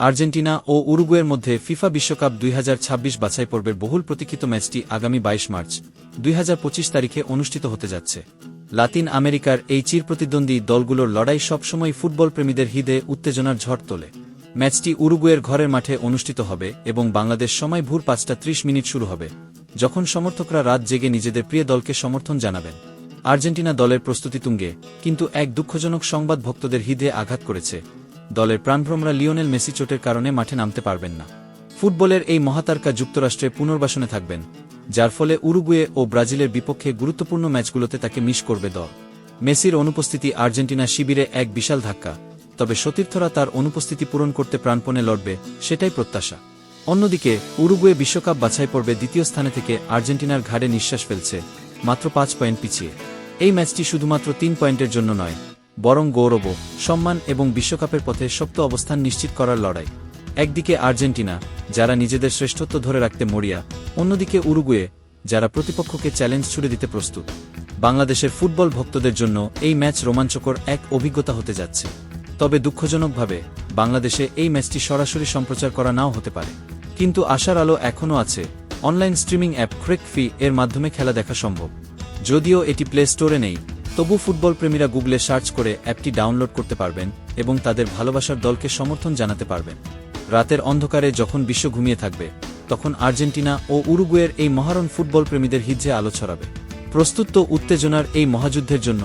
Argentina ও উরুগুয়ের মধ্যে FIFA বিশ্বকাপ 2026 বাছাই পর্বের বহুল প্রতীক্ষিত ম্যাচটি আগামী 22 মার্চ 2025 তারিখে অনুষ্ঠিত হতে যাচ্ছে। লাতিন আমেরিকার এই চিরপ্রতিদ্বন্দ্বী দলগুলোর লড়াই সবসময় ফুটবল প্রেমীদের হৃদয়ে উত্তেজনার ঝড় তোলে। ম্যাচটি উরুগুয়ের ঘরের মাঠে অনুষ্ঠিত হবে এবং বাংলাদেশ সময় ভোর 5:30 শুরু হবে, যখন সমর্থকরা রাত জেগে নিজেদের প্রিয় দলকে সমর্থন জানাবেন। আর্জেন্টিনা দলের প্রস্তুতি তুঙ্গে, কিন্তু এক দুঃখজনক সংবাদ ভক্তদের হৃদয়ে আঘাত করেছে। দলের প্রাণভ্রমরা লিওনেল মেসি চোটের কারণে মাঠে নামতে পারবেন না। ফুটবলের এই মহাতারকা যুক্তরাষ্ট্রে পুনর্বাসনে থাকবেন, যার ফলে উরুগুয়ে ও ব্রাজিলের বিপক্ষে গুরুত্বপূর্ণ ম্যাচগুলোতে তাকে মিস করবে দল। মেসির অনুপস্থিতি আর্জেন্টিনা শিবিরে এক বিশাল ধাক্কা, তবে সতীর্থরা তার অনুপস্থিতি পূরণ করতে প্রাণপণে লড়বে, সেটাই প্রত্যাশা। অন্যদিকে উরুগুয়ে বিশ্বকাপ বাছাই পর্বে দ্বিতীয় স্থানে থেকে আর্জেন্টিনার ঘাড়ে নিঃশ্বাস ফেলছে, মাত্র 5 পয়েন্ট পিছিয়ে। এই ম্যাচটি শুধুমাত্র 3 পয়েন্টের জন্য নয়, বরং গৌরব, সম্মান এবং বিশ্বকাপের পথে শক্ত অবস্থান নিশ্চিত করার লড়াই। একদিকে আর্জেন্টিনা, যারা নিজেদের শ্রেষ্ঠত্ব ধরে রাখতে মরিয়া, অন্যদিকে উরুগুয়ে, যারা প্রতিপক্ষকে চ্যালেঞ্জ ছুড়ে দিতে প্রস্তুত। বাংলাদেশের ফুটবল ভক্তদের জন্য এই ম্যাচ রোমাঞ্চকর এক অভিজ্ঞতা হতে যাচ্ছে। তবে দুঃখজনকভাবে বাংলাদেশে এই ম্যাচটি সরাসরি সম্প্রচার করা নাও হতে পারে। কিন্তু আশার আলো এখনও আছে। অনলাইন স্ট্রিমিং অ্যাপ ক্রিকফি এর মাধ্যমে খেলা দেখা সম্ভব। যদিও এটি প্লে স্টোরে নেই, তবু ফুটবল প্রেমীরা গুগলে সার্চ করে অ্যাপটি ডাউনলোড করতে পারবেন এবং তাদের ভালোবাসার দলকে সমর্থন জানাতে পারবেন। রাতের অন্ধকারে যখন বিশ্ব ঘুমিয়ে থাকবে, তখন আর্জেন্টিনা ও উরুগুয়ের এই মহারণ ফুটবল প্রেমীদের হৃদয়ে আলো ছড়াবে। প্রস্তুত তো উত্তেজনার এই মহাযুদ্ধের জন্য?